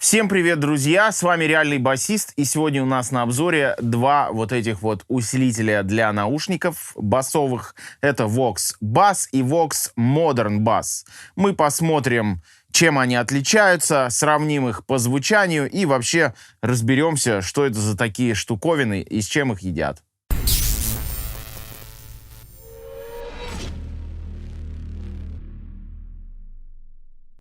Всем привет, друзья! С вами Реальный Басист, и сегодня у нас на обзоре два вот этих вот усилителя для наушников басовых. Это Vox Bass и Vox Modern Bass. Мы посмотрим, чем они отличаются, сравним их по звучанию и вообще разберемся, что это за такие штуковины и с чем их едят.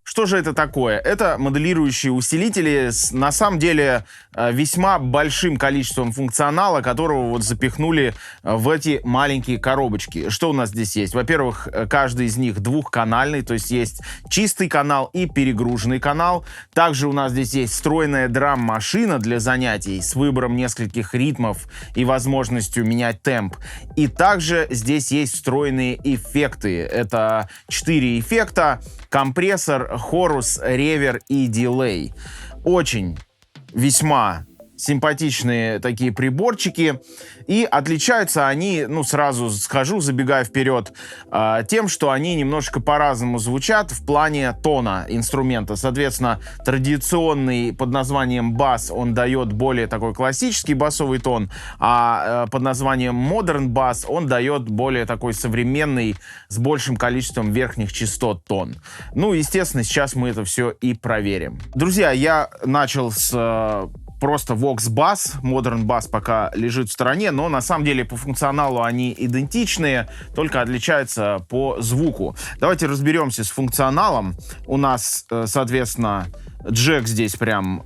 Что же это такое? Это моделирующие усилители с, на самом деле, весьма большим количеством функционала, которого вот запихнули в эти маленькие коробочки. Что у нас здесь есть? Во-первых, каждый из них двухканальный, то есть есть чистый канал и перегруженный канал. Также у нас здесь есть встроенная драм-машина для занятий с выбором нескольких ритмов и возможностью менять темп. И также здесь есть встроенные эффекты. Это 4 эффекта: компрессор, хорус, ревер и дилей. Очень весьма симпатичные такие приборчики. И отличаются они, сразу скажу, забегая вперед, тем, что они немножко по-разному звучат в плане тона инструмента. Соответственно, традиционный под названием бас, он дает более такой классический басовый тон, а под названием Modern Bass он дает более такой современный, с большим количеством верхних частот тон. Естественно, сейчас мы это все и проверим. Друзья, я начал с просто Vox Bass. Modern Bass пока лежит в стороне, но на самом деле по функционалу они идентичные, только отличаются по звуку. Давайте разберемся с функционалом. У нас, соответственно, джек здесь прям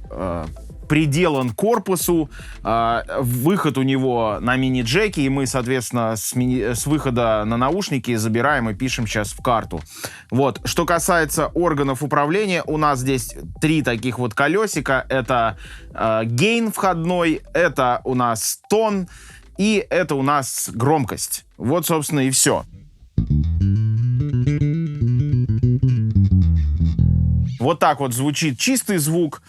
приделан к корпусу, выход у него на мини-джеке, и мы, соответственно, с выхода на наушники забираем и пишем сейчас в карту. Вот. Что касается органов управления, у нас здесь 3 таких вот колесика. Это гейн входной, это у нас тон, и это у нас громкость. Вот, собственно, и все. Вот так вот звучит чистый звук.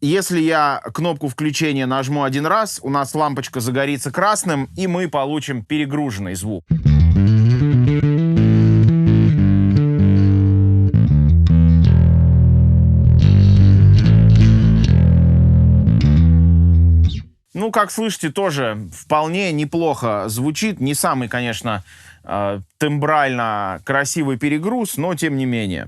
Если я кнопку включения нажму один раз, у нас лампочка загорится красным, и мы получим перегруженный звук. Как слышите, тоже вполне неплохо звучит. Не самый, конечно, тембрально красивый перегруз, но тем не менее.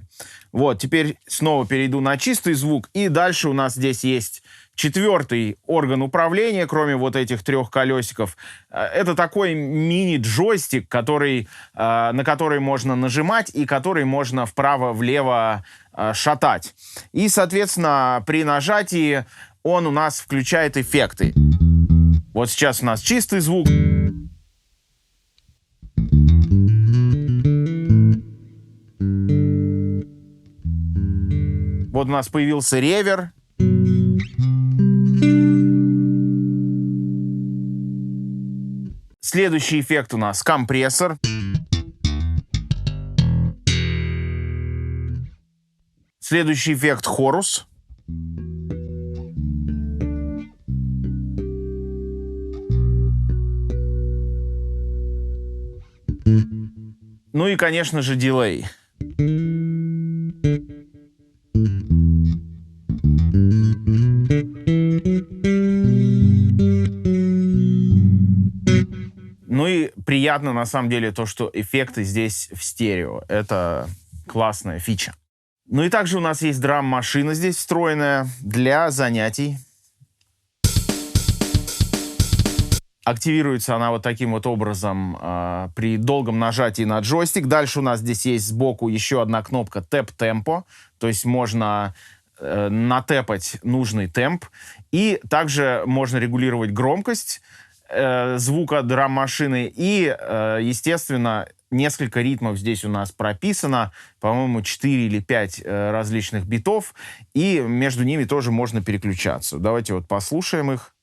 Вот, теперь снова перейду на чистый звук, и дальше у нас здесь есть 4-й орган управления, кроме вот этих 3 колесиков. Это такой мини-джойстик, на который можно нажимать и который можно вправо-влево шатать. И, соответственно, при нажатии он у нас включает эффекты. Вот сейчас у нас чистый звук. Вот у нас появился ревер. Следующий эффект у нас компрессор. Следующий эффект хорус. И, конечно же, дилей. И приятно, на самом деле, то, что эффекты здесь в стерео. Это классная фича. И также у нас есть драм-машина здесь встроенная для занятий. Активируется она вот таким вот образом при долгом нажатии на джойстик. Дальше у нас здесь есть сбоку еще одна кнопка Tap Tempo, то есть можно натэпать нужный темп. И также можно регулировать громкость звука драм-машины. И, естественно, несколько ритмов здесь у нас прописано. По-моему, 4 или 5 различных битов. И между ними тоже можно переключаться. Давайте вот послушаем их.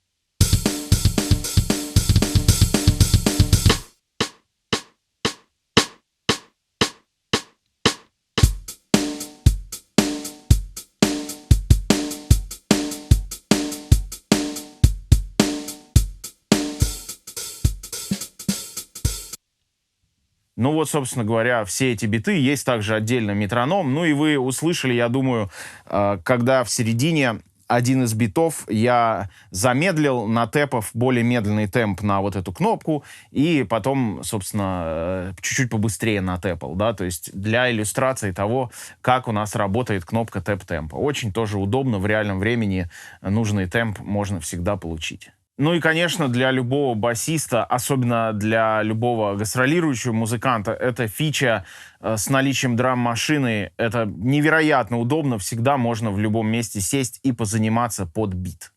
Собственно говоря, все эти биты. Есть также отдельно метроном. И вы услышали, я думаю, когда в середине один из битов я замедлил, натэпав более медленный темп на вот эту кнопку, и потом, собственно, чуть-чуть побыстрее натэпал, да, то есть для иллюстрации того, как у нас работает кнопка тэп-темпа. Очень тоже удобно, в реальном времени нужный темп можно всегда получить. Ну и, конечно, для любого басиста, особенно для любого гастролирующего музыканта, эта фича с наличием драм-машины, это невероятно удобно. Всегда можно в любом месте сесть и позаниматься под бит.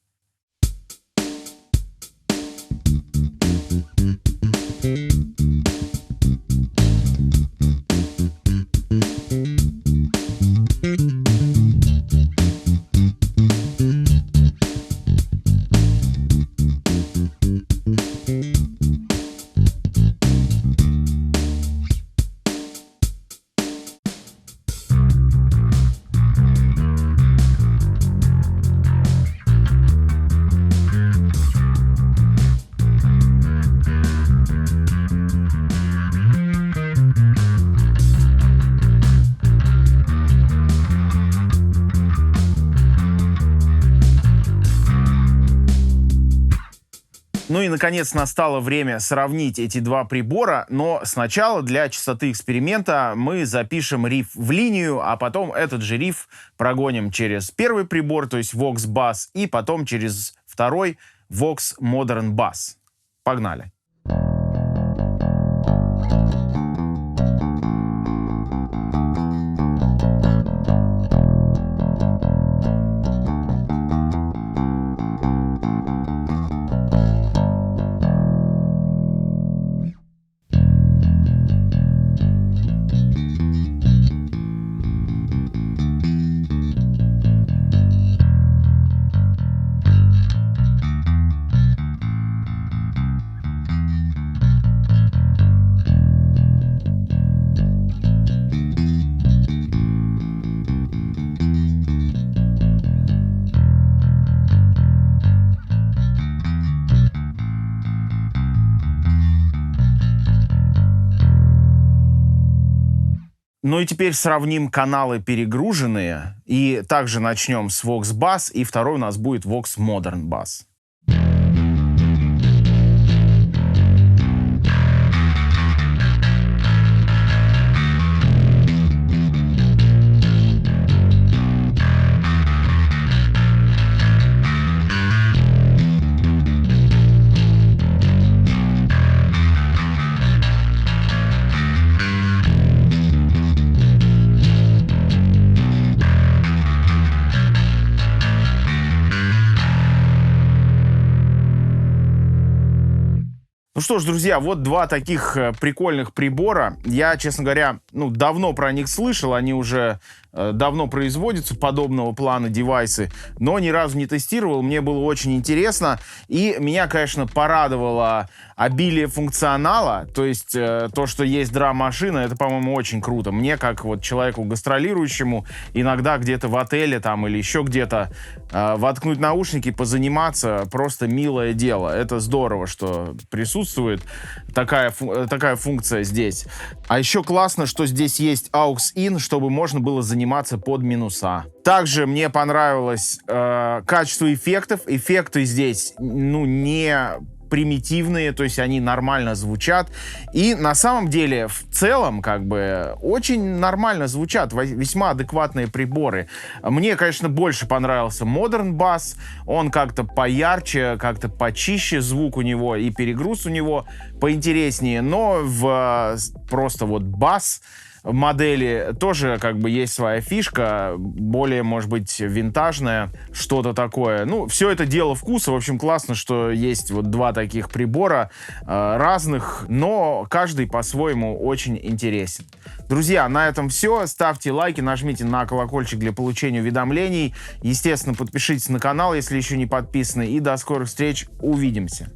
Ну и, наконец, настало время сравнить эти два прибора, но сначала для чистоты эксперимента мы запишем риф в линию, а потом этот же риф прогоним через первый прибор, то есть Vox Bass, и потом через второй Vox Modern Bass. Погнали! Ну и теперь сравним каналы перегруженные. И также начнем с Vox Bass, и второй у нас будет Vox Modern Bass. Ну что ж, друзья, вот два таких прикольных прибора. Я, честно говоря, давно про них слышал, они уже давно производятся, подобного плана девайсы, но ни разу не тестировал, мне было очень интересно, и меня, конечно, порадовало обилие функционала, то есть то, что есть драм-машина, это, по-моему, очень круто. Мне, как вот человеку гастролирующему, иногда где-то в отеле там или еще где-то воткнуть наушники, позаниматься, просто милое дело. Это здорово, что присутствует такая функция здесь. А еще классно, что здесь есть AUX-IN, чтобы можно было заниматься под минуса. Также мне понравилось качество эффектов. Эффекты здесь, не примитивные, то есть они нормально звучат. И на самом деле, в целом, очень нормально звучат, весьма адекватные приборы. Мне, конечно, больше понравился Modern Bass. Он как-то поярче, как-то почище звук у него, и перегруз у него поинтереснее. Но просто вот бас в модели тоже есть своя фишка, более, может быть, винтажная, что-то такое. Все это дело вкуса. В общем, классно, что есть вот два таких прибора разных, но каждый по-своему очень интересен. Друзья, на этом все. Ставьте лайки, нажмите на колокольчик для получения уведомлений. Естественно, подпишитесь на канал, если еще не подписаны. И до скорых встреч. Увидимся.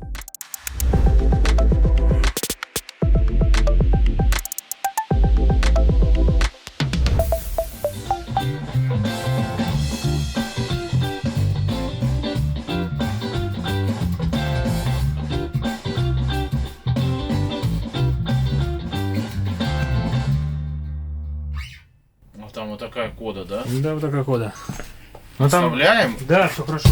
Там вот такая кода, да? Да, вот такая кода. Ну, там... Вставляем. Да, все хорошо.